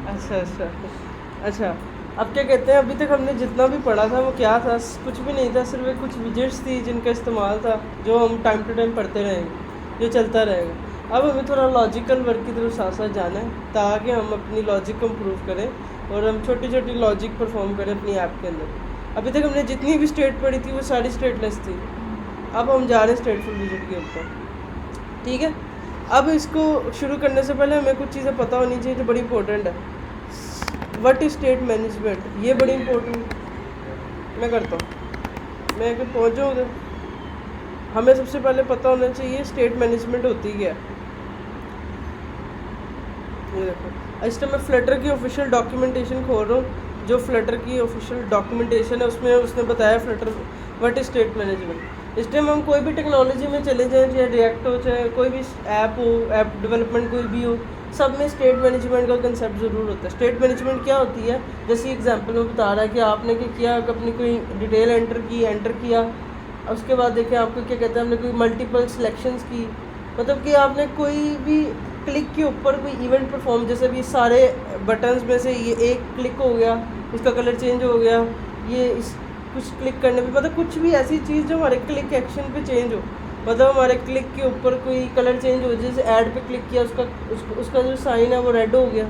अच्छा अच्छा अच्छा। अब क्या कहते हैं, अभी तक हमने जितना भी पढ़ा था वो क्या था, कुछ भी नहीं था, सिर्फ एक कुछ विजेट्स थी जिनका इस्तेमाल था, जो हम टाइम टू टाइम पढ़ते रहेंगे, जो चलता रहेगा। अब हमें थोड़ा लॉजिकल वर्क की तरफ साथ साथ जाना है, ताकि हम अपनी लॉजिक को इम्प्रूव करें और हम छोटी छोटी लॉजिक परफॉर्म करें अपनी ऐप के अंदर। अभी तक हमने जितनी भी स्टेट पढ़ी थी वो सारी स्टेटलेस थी। अब हम जा रहे हैं स्टेटफुल विजिट के ऊपर। ठीक है। अब इसको शुरू करने से पहले हमें कुछ चीज़ें पता होनी चाहिए जो बड़ी इंपॉर्टेंट है। व्हाट इज स्टेट मैनेजमेंट, ये बड़ी इंपॉर्टेंट। मैं करता हूँ, मैं अगर पहुँच जाऊँ उधर, हमें सबसे पहले पता होना चाहिए स्टेट मैनेजमेंट होती क्या है। ये देखो, इस टाइम मैं फ्लटर की ऑफिशियल डॉक्यूमेंटेशन खोल रहा हूँ। जो फ्लटर की ऑफिशियल डॉक्यूमेंटेशन है उसमें उसने बताया Flutter what is state management. इस टाइम हम कोई भी टेक्नोलॉजी में चले जाएँ, चाहे रिएक्ट हो, चाहे कोई भी ऐप हो, ऐप डेवलपमेंट कोई भी हो, सब में स्टेट मैनेजमेंट का कंसेप्ट ज़रूर होता है। स्टेट मैनेजमेंट क्या होती है, जैसे एग्जांपल में बता रहा है कि आपने क्या किया, अपनी कोई डिटेल एंटर किया, उसके बाद देखें आपको क्या कहते हैं, हमने कोई मल्टीपल सिलेक्शंस की, मतलब कि आपने कोई भी क्लिक के ऊपर कोई इवेंट परफॉर्म, जैसे भी सारे बटन्स में से ये एक क्लिक हो गया, इसका कलर चेंज हो गया, ये इस कुछ क्लिक करने पे, मतलब कुछ भी ऐसी चीज़ जो हमारे क्लिक एक्शन पे चेंज हो, मतलब हमारे क्लिक के ऊपर कोई कलर चेंज हो, जैसे ऐड पे क्लिक किया, उसका जो साइन है वो रेड हो गया,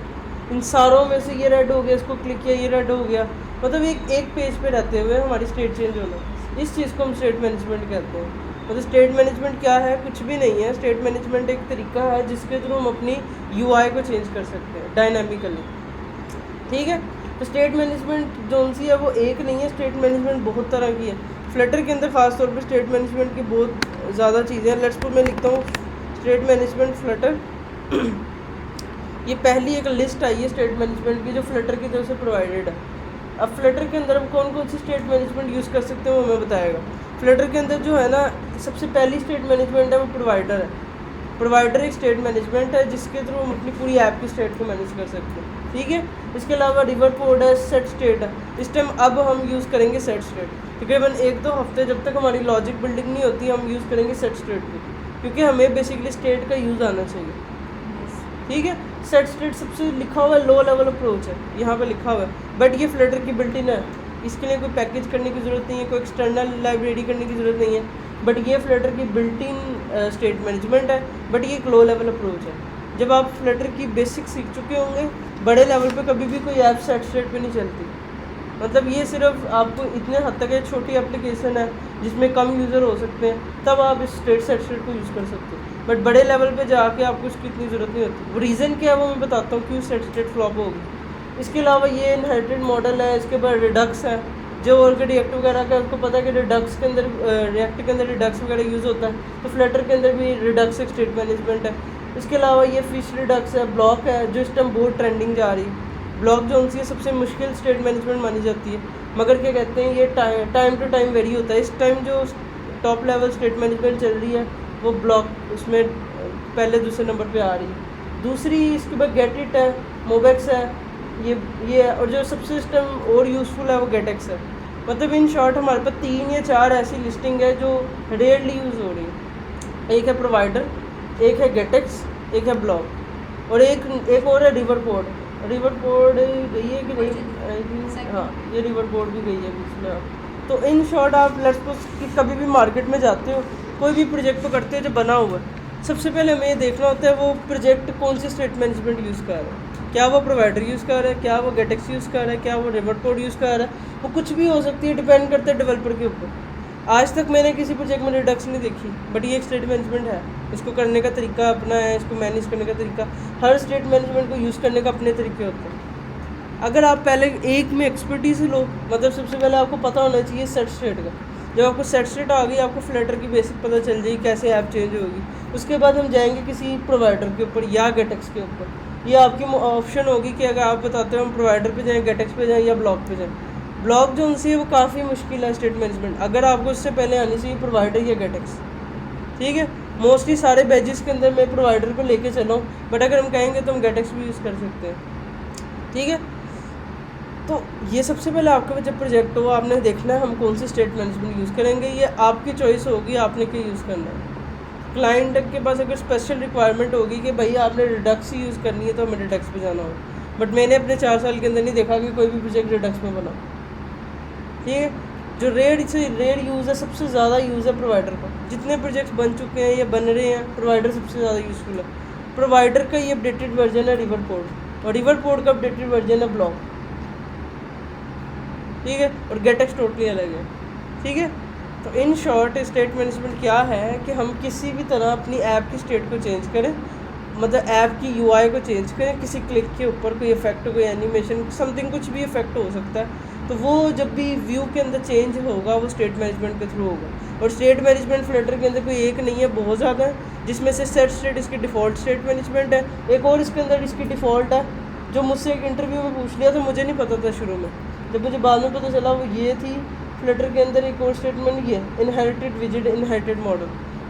इन सारों में से ये रेड हो गया, इसको क्लिक किया ये रेड हो गया, मतलब एक पेज पे रहते हुए हमारी स्टेट चेंज होना, इस चीज़ को हम स्टेट मैनेजमेंट कहते हैं। मतलब स्टेट मैनेजमेंट क्या है, कुछ भी नहीं है। स्टेट मैनेजमेंट एक तरीका है जिसके थ्रू हम अपनी यूआई को चेंज कर सकते हैं डायनामिकली। ठीक है। तो स्टेट मैनेजमेंट जो सी है वो एक नहीं है, स्टेट मैनेजमेंट बहुत तरह की है। फ्लटर के अंदर खास तौर पे स्टेट मैनेजमेंट की बहुत ज़्यादा चीज़ें हैं। लेट्स सपोज मैं लिखता हूँ स्टेट मैनेजमेंट फ्लटर। ये पहली एक लिस्ट आई है स्टेट मैनेजमेंट की जो फ्लटर की तरफ से प्रोवाइडेड है। अब फ्लटर के अंदर हम कौन कौन सी स्टेट मैनेजमेंट यूज़ कर सकते हैं वो हमें बताएगा। फ्लटर के अंदर जो है ना, सबसे पहली स्टेट मैनेजमेंट है वो प्रोवाइडर है। प्रोवाइडर एक स्टेट मैनेजमेंट है जिसके थ्रू हम अपनी पूरी ऐप की स्टेट को मैनेज कर सकते हैं। ठीक है। इसके अलावा रिवर कोड है, सेट स्टेट है। इस टाइम अब हम यूज़ करेंगे सेट स्टेट। तकरीबन 1-2 हफ्ते जब तक हमारी लॉजिक बिल्डिंग नहीं होती हम यूज़ करेंगे सेट स्टेट को, क्योंकि हमें बेसिकली स्टेट का यूज़ आना चाहिए। ठीक है। सेट स्टेट सबसे लिखा हुआ है लो लेवल अप्रोच है, यहाँ पे लिखा हुआ है, बट ये फ्लटर की बिल्ट इन है। इसके लिए कोई पैकेज करने की ज़रूरत नहीं है, कोई एक्सटर्नल लाइब्रेरी करने की ज़रूरत नहीं है, बट ये फ्लटर की बिल्ट इन स्टेट मैनेजमेंट है, बट ये एक लो लेवल अप्रोच है। जब आप फ्लटर की बेसिक सीख चुके होंगे, बड़े लेवल पे कभी भी कोई ऐप सेट स्टेट पे नहीं चलती। मतलब ये सिर्फ आपको इतने हद तक एक छोटी एप्लीकेशन है जिसमें कम यूज़र हो सकते हैं, तब आप इस सेट स्टेट को यूज़ कर सकते हो, बट बड़े लेवल पे जाके आपको इसकी इतनी ज़रूरत नहीं होती। वो रीज़न क्या है वो मैं बताता हूँ क्यों सेट स्टेट फ्लॉप होगी। इसके अलावा ये इनहेरिटेड मॉडल है, इसके बाद रिडक्स है, जो और के रिएक्ट वगैरह का उसको पता है कि रिडक्स के अंदर रिएक्ट के अंदर रिडक्स वगैरह यूज़ होता है, तो फ्लटर के अंदर भी रिडक्स एक स्टेट मैनेजमेंट है। इसके अलावा ये फिश रिडक्स है, ब्लॉक है जो इस टाइम बहुत ट्रेंडिंग जा रही है। ब्लॉक जो उनसी सबसे मुश्किल स्टेट मैनेजमेंट मानी जाती है, मगर क्या कहते हैं ये टाइम टू टाइम वेरी होता है। इस टाइम जो टॉप लेवल स्टेट मैनेजमेंट चल रही है वो ब्लॉक उसमें पहले दूसरे नंबर पे आ रही है। दूसरी इसके बाद गेट इट है, मोबेक्स है, ये और जो सबसे सिस्टम और यूज़फुल है वो गेटेक्स है। मतलब इन शॉर्ट हमारे पास 3 या 4 ऐसी लिस्टिंग है जो रेयरली यूज़ हो रही है। एक है प्रोवाइडर, एक है गेटेक्स, एक है ब्लॉक, और एक और है रिवर कोड। रिवर कोड गई है कि नहीं? हाँ, ये रिवर कोड भी गई है बीच में। तो इन शॉर्ट आप लेट्स सपोज कि कभी भी मार्केट में जाते हो, कोई भी प्रोजेक्ट को करते हो जो बना हुआ है, सबसे पहले हमें ये देखना होता है वो प्रोजेक्ट कौन सी स्टेट मैनेजमेंट यूज़ कर रहा है। क्या वो प्रोवाइडर यूज़ कर रहा है, क्या वो गेटेक्स यूज़ कर रहा है, क्या वो रिवर कोड यूज़ कर रहा है, वो कुछ भी हो सकती है, डिपेंड करता है डेवलपर के ऊपर। आज तक मैंने किसी प्रोजेक्ट में रिडक्स नहीं देखी, बट ये एक स्टेट मैनेजमेंट है। इसको करने का तरीका अपना है, इसको मैनेज करने का तरीका, हर स्टेट मैनेजमेंट को यूज़ करने का अपने तरीके होते हैं। अगर आप पहले एक में एक्सपर्टीज लो, मतलब सबसे पहले आपको पता होना चाहिए सेट स्टेट का। जब आपको सेट स्टेट आ गई, आपको फ्लटर की बेसिक पता चल जाएगी कैसे ऐप चेंज होगी। उसके बाद हम जाएंगे किसी प्रोवाइडर के ऊपर या गेटेक्स के ऊपर। ये आपकी ऑप्शन होगी कि अगर आप बताते हो हम प्रोवाइडर पे जाएँ, गेटेक्स पे जाएँ या ब्लॉक पे जाएँ। ब्लॉक जो उनसे वो काफ़ी मुश्किल है स्टेट मैनेजमेंट, अगर आपको इससे पहले आनी चाहिए प्रोवाइडर या गेटेक्स। ठीक है। मोस्टली सारे बैजेस के अंदर मैं प्रोवाइडर को लेके चला हूँ, बट अगर हम कहेंगे तो हम गेटेक्स भी यूज़ कर सकते हैं। ठीक है। तो ये सबसे पहले आपका जब प्रोजेक्ट हो आपने देखना है हम कौन सी स्टेट मैनेजमेंट यूज़ करेंगे, ये आपकी चॉइस होगी, आपने क्या यूज़ करना है। क्लाइंट के पास अगर स्पेशल रिक्वायरमेंट होगी कि भाई आपने रिडक्स ही यूज़ करनी है तो हमें रिडक्स पे जाना होगा, बट मैंने अपने 4 साल के अंदर नहीं देखा कि कोई भी प्रोजेक्ट रिडक्स में बना। ठीक है, जो रेयर यूज़ है, सबसे ज़्यादा यूज़ है प्रोवाइडर का। जितने प्रोजेक्ट्स बन चुके हैं या बन रहे हैं, प्रोवाइडर सबसे ज़्यादा यूज़फुल है। प्रोवाइडर का ये अपडेटेड वर्जन है रिवर पोर्ट, और रिवर पोर्ट का अपडेटेड वर्जन है ब्लॉक। ठीक है, और गेटेक्स टोटली अलग है। ठीक है, तो इन शॉर्ट स्टेट मैनेजमेंट क्या है कि हम किसी भी तरह अपनी ऐप की स्टेट को चेंज करें, मतलब ऐप की यूआई को चेंज करें, किसी क्लिक के ऊपर कोई इफेक्ट, कोई एनिमेशन, समथिंग, कुछ भी इफेक्ट हो सकता है, तो वो जब भी व्यू के अंदर चेंज होगा वो स्टेट मैनेजमेंट के थ्रू होगा। और स्टेट मैनेजमेंट फ्लटर के अंदर कोई एक नहीं है, बहुत ज़्यादा है, जिसमें से सेट स्टेट इसकी डिफ़ॉल्ट स्टेट मैनेजमेंट है। एक और इसके अंदर इसकी डिफ़ॉल्ट है, जो मुझसे एक इंटरव्यू में पूछ लिया था, मुझे नहीं पता था शुरू में, जब मुझे बाद में पता चला वो ये थी। फ्लटर के अंदर एक और स्टेटमेंट ये इनहेरिटेड विजिट इनहेरिटेड मॉडल,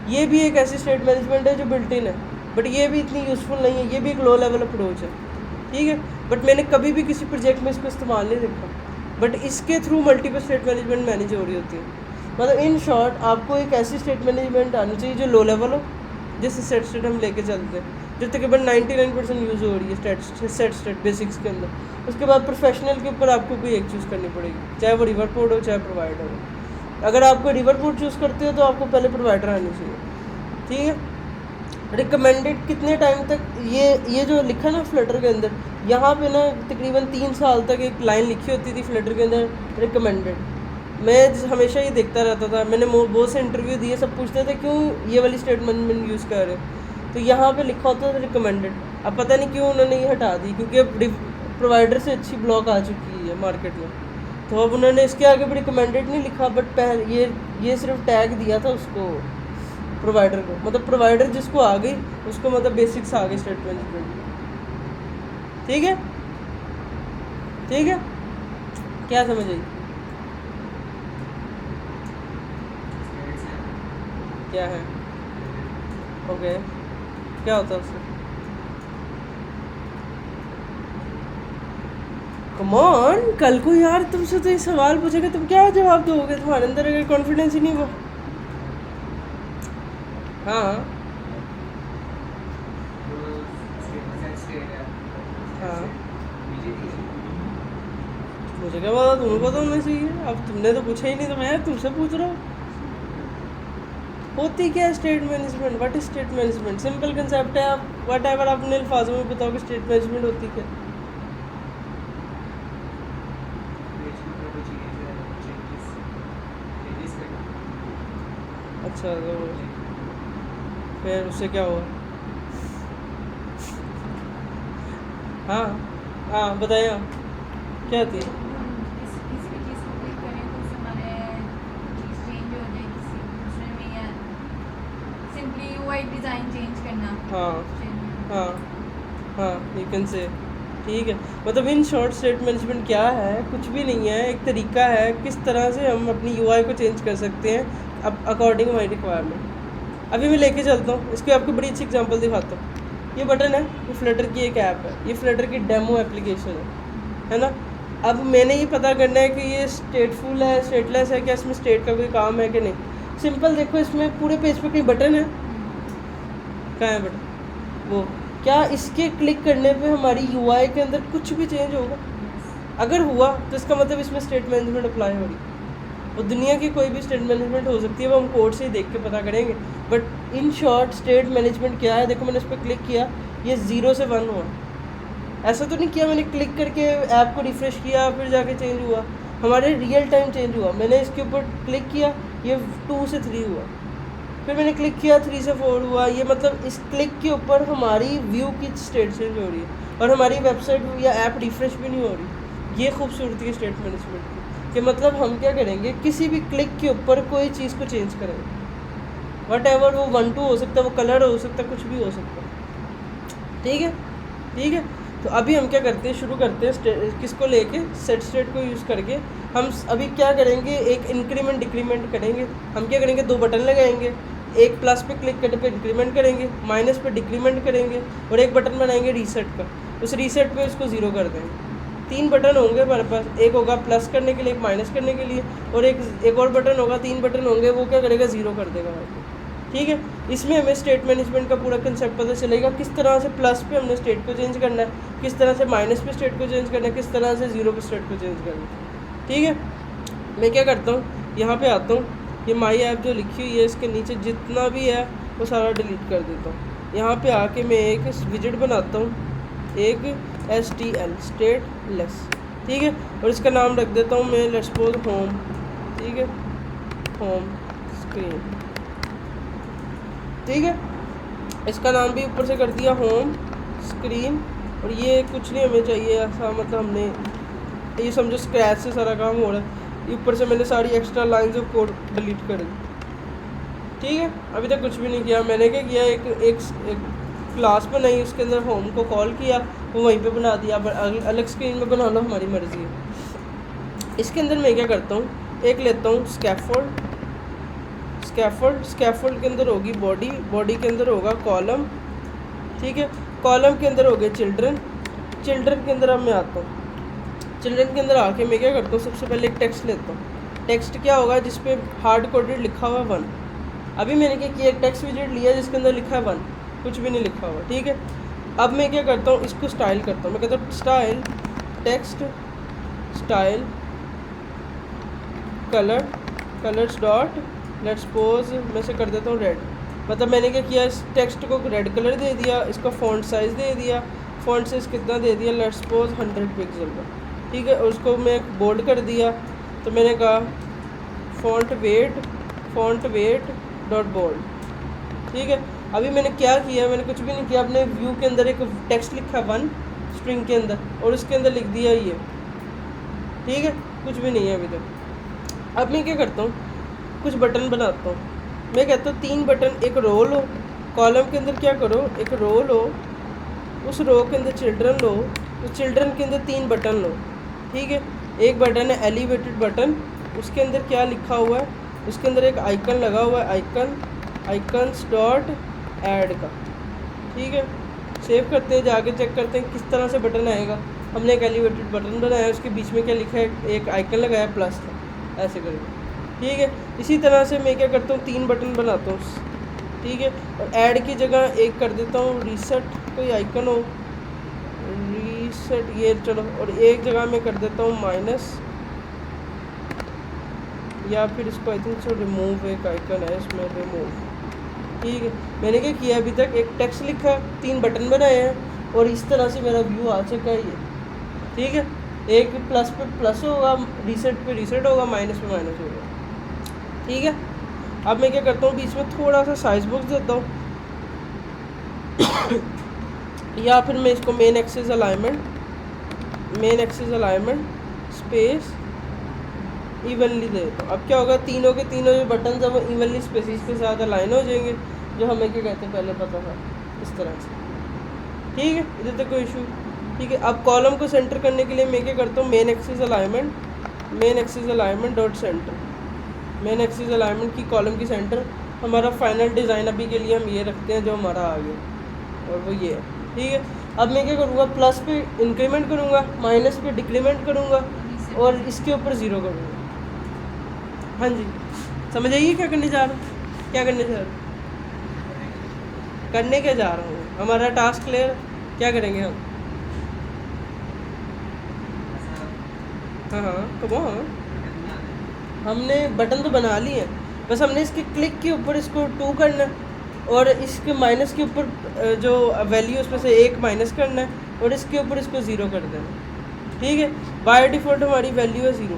ये भी एक ऐसी स्टेट मैनेजमेंट है जो बिल्ट इन है, बट ये भी इतनी यूज़फुल नहीं है, ये भी एक लो लेवल अप्रोच है। ठीक है, बट मैंने कभी भी किसी प्रोजेक्ट में इसको इस्तेमाल नहीं देखा, बट इसके through multiple state management manage हो रही होती है। मतलब इन शॉर्ट आपको एक ऐसी स्टेट मैनेजमेंट आनी चाहिए जो लो लेवल हो, जिससे सेट स्टेट हम लेके चलते हैं, जो तकरीबन 99% यूज़ हो रही है सेट स्टेट बेसिक्स के अंदर। उसके बाद प्रोफेशनल के ऊपर आपको कोई एक चूज़ करनी पड़ेगी, चाहे वो रिवर पोर्ट हो चाहे प्रोवाइडर हो। अगर आपको रिवर पोर्ट चूज़ करते हो तो आपको पहले प्रोवाइडर आनी चाहिए। ठीक है, रिकमेंडेड कितने टाइम तक, ये जो लिखा ना फ्लटर के अंदर, यहाँ पे ना तकरीबन 3 साल तक एक लाइन लिखी होती थी फ्लटर के अंदर, रिकमेंडेड। मैं हमेशा ये देखता रहता था, मैंने बहुत से इंटरव्यू दिए, सब पूछते थे क्यों ये वाली स्टेटमेंट यूज़ कर रहे हो, तो यहाँ पे लिखा होता था रिकमेंडेड। अब पता नहीं क्यों उन्होंने ये हटा दी, क्योंकि अब प्रोवाइडर से अच्छी ब्लॉक आ चुकी है मार्केट में, तो अब उन्होंने इसके आगे भी रिकमेंडेड नहीं लिखा, बट पहले ये सिर्फ टैग दिया था उसको प्रोवाइडर को, मतलब प्रोवाइडर जिसको आ गई उसको मतलब बेसिक्स आ गई स्टेट मैनेजमेंट। ठीक है, ठीक है, क्या समझ आई? क्या है? ओके, क्या होता है उससे? कम ऑन, कल को यार तुमसे तो ये सवाल पूछेगा, तुम क्या जवाब दोगे? तुम्हारे अंदर अगर कॉन्फिडेंस ही नहीं हुआ। हाँ हाँ, मुझे क्या पता, तुम्हें पता होना चाहिए। अब तुमने तो पूछा ही नहीं, तो मैं तुमसे पूछ रहा हूँ। होती क्या है state management? What is state management? Simple concept है, आप वट एवर अपने अल्फाजों में बताओ कि स्टेट मैनेजमेंट होती क्या। अच्छा, तो फिर उससे क्या हुआ? हाँ हाँ, बताइए आप क्या थी? डिजाइन चेंज करना। हाँ हाँ हाँ, यू कैन से। ठीक है, मतलब इन शॉर्ट स्टेट मैनेजमेंट क्या है? कुछ भी नहीं है, एक तरीका है किस तरह से हम अपनी यूआई को चेंज कर सकते हैं अब अकॉर्डिंग माई रिक्वायरमेंट। अभी मैं लेके चलता हूँ, इसकी आपको बड़ी अच्छी एग्जांपल दिखाता हूँ। ये बटन है, ये फ्लटर की एक ऐप है, ये फ्लटर की डेमो एप्लीकेशन है ना। अब मैंने ये पता करना है कि ये स्टेटफुल है, स्टेटलेस है, क्या इसमें स्टेट का कोई काम है कि नहीं। सिंपल देखो, इसमें पूरे पेज पे कहीं बटन है? कहाँ है बटन? वो क्या इसके क्लिक करने पे हमारी यूआई के अंदर कुछ भी चेंज होगा? अगर हुआ तो इसका मतलब इसमें स्टेट मैनेजमेंट अप्लाई हो रही। वो दुनिया की कोई भी स्टेट मैनेजमेंट हो सकती है, वो हम कोड से ही देख के पता करेंगे। But in short state management क्या है? देखो, मैंने इस पर क्लिक किया, ये 0 से 1 हुआ। ऐसा तो नहीं किया मैंने क्लिक करके ऐप को रिफ़्रेश किया फिर जाके चेंज हुआ, हमारे रियल टाइम चेंज हुआ। मैंने इसके ऊपर क्लिक किया, ये 2 से 3 हुआ, फिर मैंने क्लिक किया 3 से 4 हुआ। ये मतलब इस क्लिक के ऊपर हमारी व्यू की स्टेट चेंज हो रही है और हमारी वेबसाइट या ऐप रिफ़्रेश भी नहीं हो रही। ये खूबसूरती है स्टेट मैनेजमेंट की, कि मतलब हम क्या करेंगे, किसी भी क्लिक के ऊपर कोई चीज़ को चेंज करेंगे, वट एवर, वो 1 2 हो सकता है, वो कलर हो सकता है, कुछ भी हो सकता है। ठीक है, ठीक है। तो अभी हम क्या करते हैं, शुरू करते हैं किसको लेके, सेट स्टेट को यूज़ करके। हम अभी क्या करेंगे, एक इंक्रीमेंट डिक्रीमेंट करेंगे। हम क्या करेंगे, 2 बटन लगाएंगे, एक प्लस पे क्लिक करने पे इंक्रीमेंट करेंगे, माइनस पे डिक्रीमेंट करेंगे, और एक बटन बनाएंगे रीसेट का। उस रीसेट पे इसको 0 कर देंगे। 3 बटन होंगे हमारे पास, एक होगा प्लस करने के लिए, एक माइनस करने के लिए, और एक और बटन होगा, 3 बटन होंगे, वो क्या करेगा, 0 कर देगा। ठीक है। इसमें हमें स्टेट मैनेजमेंट का पूरा कंसेप्ट पता चलेगा, किस तरह से प्लस पे हमने स्टेट को चेंज करना है, किस तरह से माइनस पे स्टेट को चेंज करना है, किस तरह से ज़ीरो पे स्टेट को चेंज करना है। ठीक है, मैं क्या करता हूँ, यहाँ पे आता हूँ, ये माई ऐप जो लिखी हुई है इसके नीचे जितना भी है वो सारा डिलीट कर देता हूँ। यहाँ पे आके मैं एक विजिट बनाता हूँ, एक STL स्टेटलेस, ठीक है, और इसका नाम रख देता हूँ मैं लेट्स सपोज होम, ठीक है, होम स्क्रीन, ठीक है, इसका नाम भी ऊपर से कर दिया होम स्क्रीन। और ये कुछ नहीं हमें चाहिए ऐसा, मतलब हमने ये समझो स्क्रैच से सारा काम हो रहा है, ऊपर से मैंने सारी extra lines of code delete कर दी। ठीक है, अभी तक कुछ भी नहीं किया मैंने। क्या किया, एक क्लास बनाई, उसके अंदर होम को कॉल किया, वो वहीं पे बना दिया। अलग स्क्रीन में बना लो, हमारी मर्ज़ी है। इसके अंदर मैं क्या करता हूँ, एक लेता हूँ स्कैफोल्ड, स्कैफोल्ड के अंदर होगी बॉडी, बॉडी के अंदर होगा कॉलम, ठीक है, कॉलम के अंदर हो गए चिल्ड्रन, चिल्ड्रन के अंदर अब मैं आता हूँ। चिल्ड्रन के अंदर आके मैं क्या करता हूँ, सबसे पहले एक टेक्स्ट लेता हूँ। टेक्स्ट क्या होगा, जिस पे हार्ड कोडेड लिखा हुआ 1। अभी मैंने क्या किया, एक टेक्स्ट विजेट लिया जिसके अंदर लिखा है 1, कुछ भी नहीं लिखा हुआ। ठीक है, अब मैं क्या करता हूँ, इसको स्टाइल करता हूँ। मैं कहता हूँ style text style colours dot let's suppose मैं से कर देता हूँ रेड। मतलब मैंने क्या किया, इस टेक्स्ट को रेड कलर दे दिया, इसका फ़ॉन्ट साइज़ दे दिया, फ़ॉन्ट साइज़ कितना दे दिया, लेट्स सपोज 100 पिक्सल का। ठीक है, और उसको मैं बोल्ड कर दिया। तो मैंने कहा फ़ॉन्ट वेट डॉट बोल्ड। ठीक है, अभी मैंने क्या किया, मैंने कुछ भी नहीं किया, अपने व्यू के अंदर एक टेक्स्ट लिखा 1 स्ट्रिंग के अंदर, और उसके अंदर लिख दिया ये। ठीक है, कुछ भी नहीं है अभी तक। अब मैं क्या करता हूँ, कुछ बटन बनाता हूँ। मैं कहता हूँ 3 बटन, एक रो लो, कॉलम के अंदर क्या करो, एक रो लो, उस रो के अंदर चिल्ड्रन लो, उस चिल्ड्रन के अंदर 3 बटन लो। ठीक है, एक बटन है एलिवेटेड बटन, उसके अंदर क्या लिखा हुआ है, उसके अंदर एक आइकन लगा हुआ है, आइकन्स डॉट ऐड का। ठीक है, सेव करते हैं, जाके चेक करते हैं किस तरह से बटन आएगा। हमने एक एलिवेटेड बटन बनाया, उसके बीच में क्या लिखा है, एक आइकन लगाया प्लस का, ऐसे करके। ठीक है, इसी तरह से मैं क्या करता हूँ, 3 बटन बनाता हूँ। ठीक है, और ऐड की जगह एक कर देता हूँ रीसेट, कोई आइकन हो रीसेट, ये चलो, और एक जगह मैं कर देता हूँ माइनस, या फिर इसको आई थिंक सो रिमूव, एक आइकन है इसमें रिमूव। ठीक है, मैंने क्या किया, अभी तक एक टेक्स्ट लिखा, 3 बटन बनाए हैं, और इस तरह से मेरा व्यू आ चुका है ये। ठीक है, एक प्लस पे प्लस होगा, रीसेट पे रीसेट होगा, माइनस पे माइनस होगा। ठीक है, अब मैं क्या करता हूँ, बीच में थोड़ा सा साइज बॉक्स देता हूँ या फिर मैं इसको main axis alignment space evenly दे देता हूँ। अब क्या होगा, तीनों के तीनों जो बटन है वो इवनली स्पेसिस के साथ अलाइन हो जाएंगे, जो हमें क्या कहते हैं पहले पता था, इस तरह से। ठीक है, इधर तक कोई इशू। ठीक है, अब कॉलम को सेंटर करने के लिए मैं क्या करता हूँ, main axis alignment dot centre, main axis alignment की कॉलम की सेंटर। हमारा फाइनल डिज़ाइन अभी के लिए हम ये रखते हैं जो हमारा आ गया, और वो ये है। ठीक है, अब मैं क्या करूँगा, प्लस पे इंक्रीमेंट करूँगा, माइनस पे डिक्रीमेंट करूँगा, और इसके ऊपर 0 करूँगा। हाँ जी, समझ आइए क्या करने जा रहा हूँ, क्या करने जा रहा हूँ, करने क्या जा रहा हूँ। हमारा टास्क क्लियर, क्या करेंगे हम। हाँ, कब हमने बटन तो बना लिए हैं, बस हमने इसके क्लिक के ऊपर इसको 2 करना है, और इसके माइनस के ऊपर जो वैल्यू उसमें से 1 माइनस करना है, और इसके ऊपर इसको 0 कर देना। ठीक है, बाय डिफ़ॉल्ट हमारी वैल्यू है 0।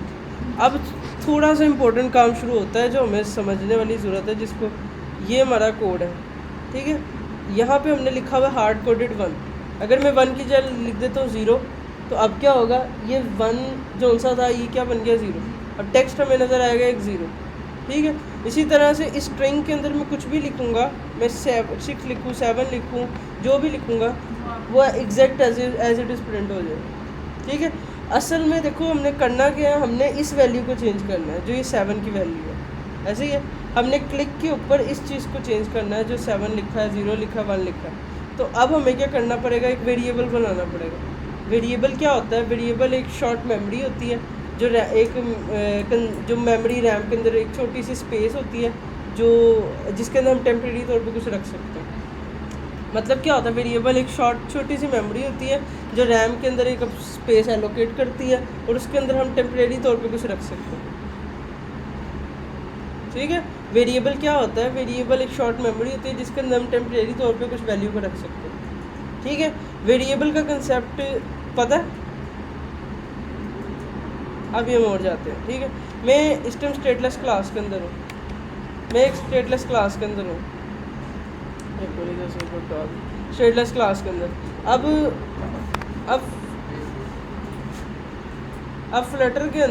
अब थोड़ा सा इम्पोर्टेंट काम शुरू होता है जो हमें समझने वाली ज़रूरत है, जिसको ये हमारा कोड है। ठीक है, यहाँ पे हमने लिखा हुआ हार्ड कोडेड 1। अगर मैं 1 की जगह लिख देता हूँ 0, तो अब क्या होगा, ये 1 जो सा था ये क्या बन गया 0। अब टेक्स्ट हमें नज़र आएगा एक 0। ठीक है, इसी तरह से इस स्ट्रिंग के अंदर मैं कुछ भी लिखूँगा, मैं 6 लिखूँ, 7 लिखूँ, जो भी लिखूँगा वो exact as it is print हो जाएगा। ठीक है, असल में देखो हमने करना क्या है, हमने इस वैल्यू को चेंज करना है जो ये 7 की वैल्यू है। ऐसे ही है, हमने क्लिक के ऊपर इस चीज़ को चेंज करना है, जो 7 लिखा है, 0 लिखा है, 1 लिखा है। तो अब हमें क्या करना पड़ेगा, एक वेरिएबल बनाना पड़ेगा। वेरिएबल क्या होता है, वेरिएबल एक शॉर्ट मेमोरी होती है, जो मेमोरी रैम के अंदर एक छोटी सी स्पेस होती है, जो जिसके अंदर हम टेम्प्रेरी तौर पे कुछ रख सकते हैं। मतलब क्या होता है, वेरिएबल एक छोटी सी मेमोरी होती है जो रैम के अंदर एक स्पेस एलोकेट करती है और उसके अंदर हम टेम्प्रेरी तौर पे कुछ रख सकते हैं। ठीक है, वेरिएबल क्या होता है, वेरिएबल एक शॉर्ट मेमोरी होती है जिसके अंदर हम टेम्प्रेरी तौर पे कुछ वैल्यू को रख सकते हैं। ठीक है, वेरिएबल का कंसेप्ट पता है। अभी हम और जाते हैं। ठीक है, मैं इस टाइम स्टेटलेस क्लास के अंदर हूँ, मैं एक स्टेटलेस क्लास के अंदर हूँ, स्टेटलेस क्लास के अंदर। अब फ्लटर के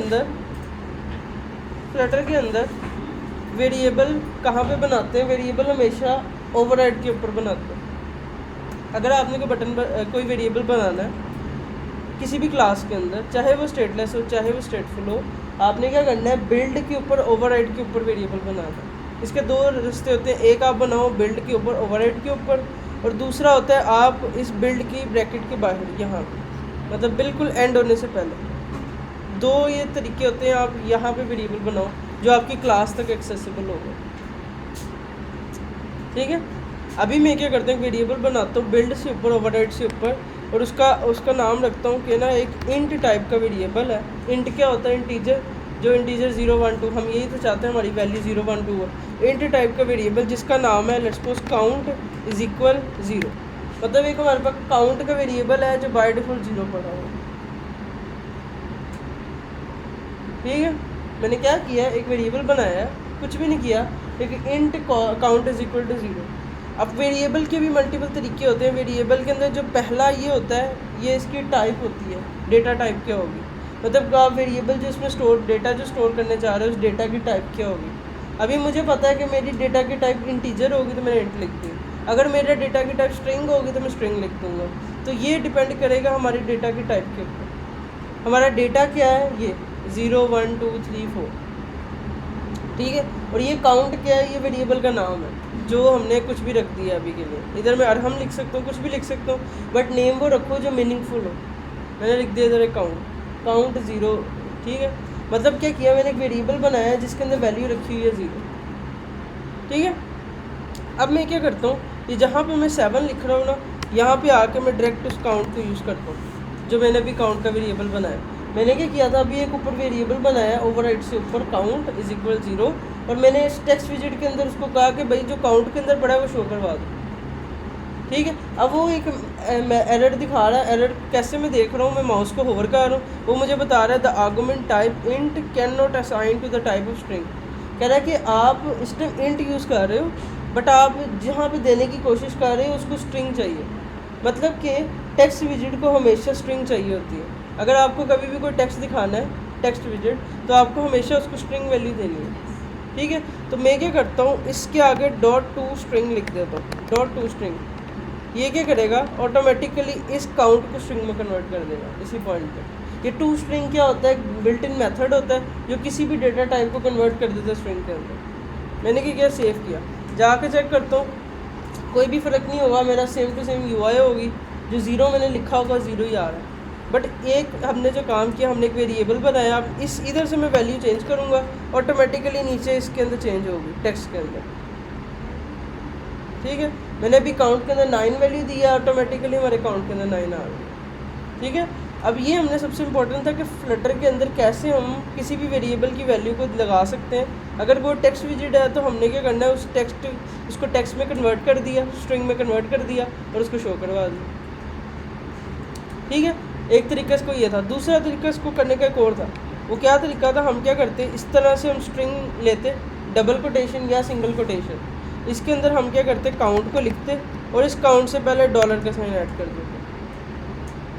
अंदर वेरिएबल कहाँ पे बनाते हैं, वेरिएबल हमेशा ओवरराइड के ऊपर बनाते हैं। अगर आपने कोई वेरिएबल बनाना है किसी भी क्लास के अंदर, चाहे वो स्टेटलेस हो चाहे वो स्टेटफुल हो, आपने क्या करना है, बिल्ड के ऊपर ओवरराइड के ऊपर वेरिएबल बनाना है। इसके दो रास्ते होते हैं, एक आप बनाओ बिल्ड के ऊपर ओवरराइड के ऊपर, और दूसरा होता है आप इस बिल्ड की ब्रैकेट के बाहर यहाँ पे, मतलब बिल्कुल एंड होने से पहले। दो ये तरीके होते हैं, आप यहाँ पे वेरिएबल बनाओ जो आपकी क्लास तक एक्सेसिबल होगा। ठीक है, अभी मैं क्या करता हूँ, वेरिएबल बनाता हूँ बिल्ड से ऊपर ओवरराइड से ऊपर, और उसका नाम रखता हूँ कि ना एक इंट टाइप का वेरिएबल है। इंट क्या होता है, इंटीजर, जो इंटीजर 0 1 2, हम यही तो चाहते हैं हमारी वैल्यू 0 1 2 है। इंट टाइप का वेरिएबल जिसका नाम है let's suppose count is equal 0, मतलब एक हमारे पास काउंट का वेरिएबल है जो बाय डिफॉल्ट 0 पड़ा हुआ। ठीक है, मैंने क्या किया, एक वेरिएबल बनाया, कुछ भी नहीं किया, एक int count is equal to 0। अब वेरिएबल के भी मल्टीपल तरीके होते हैं। वेरिएबल के अंदर जो पहला ये होता है, ये इसकी टाइप होती है, डेटा टाइप क्या होगी, मतलब आप वेरिएबल जो इसमें डेटा जो स्टोर करने जा रहे हो उस डेटा की टाइप क्या होगी। अभी मुझे पता है कि मेरी डेटा की टाइप इंटीजर होगी तो मैंने इंट लिख दी, अगर मेरा डेटा की टाइप स्ट्रिंग होगी तो मैं स्ट्रिंग लिख दूँगा। तो ये डिपेंड करेगा हमारी डेटा की टाइप के ऊपर। हमारा डेटा क्या है, ये 0 1 2 3 4। ठीक है, और ये काउंट क्या है, ये वेरिएबल का नाम है जो हमने कुछ भी रख दिया अभी के लिए। इधर मैं अरहम लिख सकता हूँ, कुछ भी लिख सकता हूँ, बट नेम वो रखो जो मीनिंगफुल हो। मैंने लिख दिया इधर काउंट 0। ठीक है, मतलब क्या किया, मैंने एक वेरिएबल बनाया जिसके अंदर वैल्यू रखी हुई है 0। ठीक है, अब मैं क्या करता हूँ, ये जहाँ पे मैं 7 लिख रहा हूँ ना, यहाँ पे आके मैं डायरेक्ट उस काउंट को यूज़ करता हूँ जो मैंने अभी काउंट का वेरिएबल बनाया। मैंने क्या किया था, अभी एक ऊपर वेरिएबल बनाया ओवरराइड से ऊपर काउंट इज इक्वल 0, और मैंने इस टेक्स्ट विजिट के अंदर उसको कहा कि भाई जो काउंट के अंदर पड़ा है वो शो करवा दो। ठीक है, अब वो एक एरर दिखा रहा है। एरर कैसे मैं देख रहा हूँ, मैं माउस को होवर कर रहा हूँ, वो मुझे बता रहा है the argument type int cannot assign to the type of string. कह रहा है कि आप इस टाइम इंट यूज़ कर रहे हो, बट आप जहाँ पे देने की कोशिश कर रहे हो उसको स्ट्रिंग चाहिए। मतलब कि टेक्स्ट विजिट को हमेशा स्ट्रिंग चाहिए होती है। अगर आपको कभी भी कोई टेक्स्ट दिखाना है टेक्स्ट विजिट, तो आपको हमेशा उसको स्ट्रिंग वैल्यू देनी है। ठीक है, तो मैं क्या करता हूँ, इसके आगे .to स्ट्रिंग लिख देता हूँ। .to स्ट्रिंग ये क्या करेगा, ऑटोमेटिकली इस काउंट को स्ट्रिंग में कन्वर्ट कर देगा इसी पॉइंट पे। ये टू स्ट्रिंग क्या होता है, बिल्ट इन मेथड होता है जो किसी भी डेटा टाइप को कन्वर्ट कर देता है स्ट्रिंग के अंदर। मैंने क्या किया, सेव किया, जाके चेक करता हूँ, कोई भी फ़र्क नहीं होगा, मेरा सेम टू सेम UI होगी, जो 0 मैंने लिखा होगा 0 ही आ रहा है। बट एक हमने जो काम किया, हमने एक वेरिएबल बनाया, अब इस इधर से मैं वैल्यू चेंज करूँगा, ऑटोमेटिकली नीचे इसके अंदर चेंज होगी टेक्स्ट के अंदर। ठीक है, मैंने अभी काउंट के अंदर 9 वैल्यू दिया, ऑटोमेटिकली हमारे काउंट के अंदर 9 आ गई। ठीक है, अब ये हमने सबसे इम्पोर्टेंट था कि फ्लटर के अंदर कैसे हम किसी भी वेरिएबल की वैल्यू को लगा सकते हैं। अगर वो टेक्स्ट विजिट है तो हमने क्या करना है, उसको टेक्स्ट में कन्वर्ट कर दिया, स्ट्रिंग में कन्वर्ट कर दिया और उसको शो करवा दिया। ठीक है, एक तरीका इसको ये था। दूसरा तरीका इसको करने का एक और था। वो क्या तरीका था, हम क्या करते, इस तरह से हम स्ट्रिंग लेते, डबल कोटेशन या सिंगल कोटेशन, इसके अंदर हम क्या करते, काउंट को लिखते और इस काउंट से पहले डॉलर का साइन ऐड कर देते।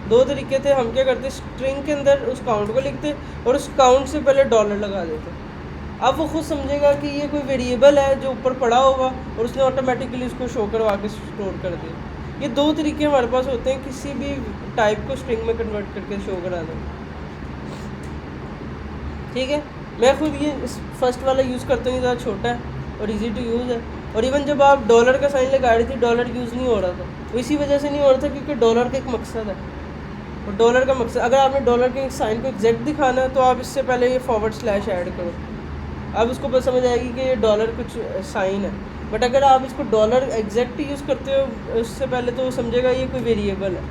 दो तरीके थे, हम क्या करते, स्ट्रिंग के अंदर उस काउंट को लिखते और उस काउंट से पहले डॉलर लगा देते। अब वो खुद समझेगा कि ये कोई वेरिएबल है जो ऊपर पड़ा होगा और उसने ऑटोमेटिकली उसको शो करवा के स्टोर कर दिया। ये दो तरीके हमारे पास होते हैं किसी भी टाइप को स्ट्रिंग में कन्वर्ट करके शो करा दें। ठीक है, मैं खुद ये फर्स्ट वाला यूज़ करता हूँ, ज़्यादा छोटा है और इजी टू यूज़ है। और इवन जब आप डॉलर का साइन लगा रही थी, डॉलर यूज़ नहीं हो रहा था, तो इसी वजह से नहीं हो रहा था क्योंकि डॉलर का एक मकसद है। और डॉलर का मकसद, अगर आपने डॉलर के साइन को एग्जैक्ट दिखाना है तो आप इससे पहले ये फॉरवर्ड स्लैश ऐड करो, अब उसको बस समझ आएगी कि ये डॉलर कुछ साइन है। बट अगर आप इसको डॉलर एग्जैक्ट यूज़ करते हो उससे पहले तो वो समझेगा ये कोई वेरिएबल है।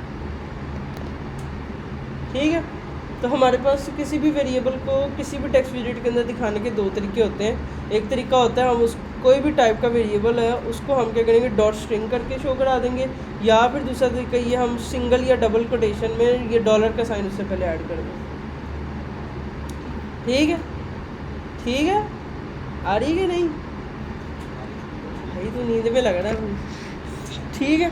ठीक है, तो हमारे पास किसी भी वेरिएबल को किसी भी टेक्स्ट विजेट के अंदर दिखाने के दो तरीके होते हैं। एक तरीका होता है हम उस कोई भी टाइप का वेरिएबल है उसको हम क्या करेंगे डॉट स्ट्रिंग करके शो करा देंगे, या फिर दूसरा तरीका ये हम सिंगल या डबल कोटेशन में ये डॉलर का साइन उससे पहले ऐड कर देंगे। ठीक है, ठीक है, आ रही है कि नहीं भाई, तो नींद में लग रहा है। ठीक है,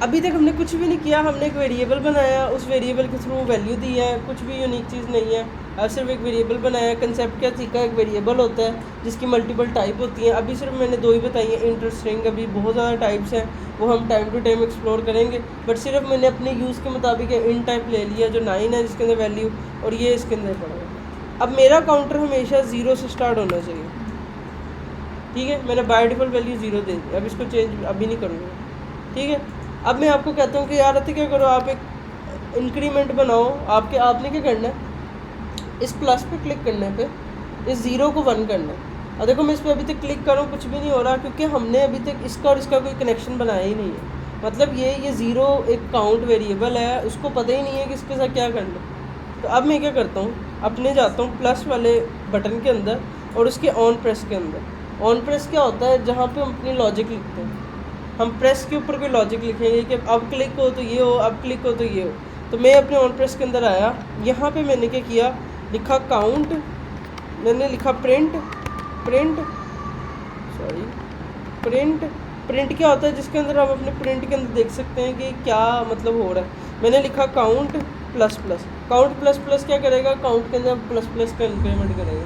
अभी तक हमने कुछ भी नहीं किया, हमने एक वेरिएबल बनाया, उस वेरिएबल के थ्रू वैल्यू दी है, कुछ भी यूनिक चीज़ नहीं है, अब सिर्फ एक वेरिएबल बनाया। कंसेप्ट क्या सीखा, एक वेरिएबल होता है जिसकी मल्टीपल टाइप होती हैं। अभी सिर्फ मैंने दो ही बताई हैं, इंटर स्ट्रिंग, अभी बहुत ज़्यादा टाइप्स हैं, वो हम टाइम टू टाइम एक्सप्लोर करेंगे। बट सिर्फ मैंने अपने यूज़ के मुताबिक इन टाइप ले लिया जो 9 है जिसके अंदर वैल्यू, और ये इसके अंदर पड़ेगा। अब मेरा काउंटर हमेशा 0 से स्टार्ट होना चाहिए। ठीक है, मैंने बाय डिफ़ॉल्ट वैल्यू 0 दे दी, अब इसको चेंज अभी नहीं करूँगा। ठीक है, अब मैं आपको कहता हूँ कि यार अति क्या करो, आप एक इंक्रीमेंट बनाओ। आपने क्या करना है, इस प्लस पे क्लिक करने पे इस 0 को 1 करना है। और देखो मैं इस पर अभी तक क्लिक कर रहा हूँ, कुछ भी नहीं हो रहा, क्योंकि हमने अभी तक इसका और इसका कोई कनेक्शन बनाया ही नहीं है। मतलब ये 0 एक काउंट वेरिएबल है, उसको पता ही नहीं है कि इसके साथ क्या करना है। तो अब मैं क्या करता हूँ, अपने जाता हूँ प्लस वाले बटन के अंदर और उसके ऑन प्रेस के अंदर। ऑन प्रेस क्या होता है, जहाँ पे हम अपनी लॉजिक लिखते हैं। हम प्रेस के ऊपर कोई लॉजिक लिखेंगे कि अब क्लिक हो तो ये हो, अब क्लिक हो तो ये हो। तो मैं अपने ऑन प्रेस के अंदर आया, यहाँ पे मैंने क्या किया, लिखा काउंट, मैंने लिखा प्रिंट क्या होता है, जिसके अंदर हम अपने प्रिंट के अंदर देख सकते हैं कि क्या मतलब हो रहा है। मैंने लिखा count plus plus. Count plus plus क्या करेगा, काउंट के अंदर प्लस प्लस का इंक्रीमेंट करेगा।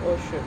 Oh shit,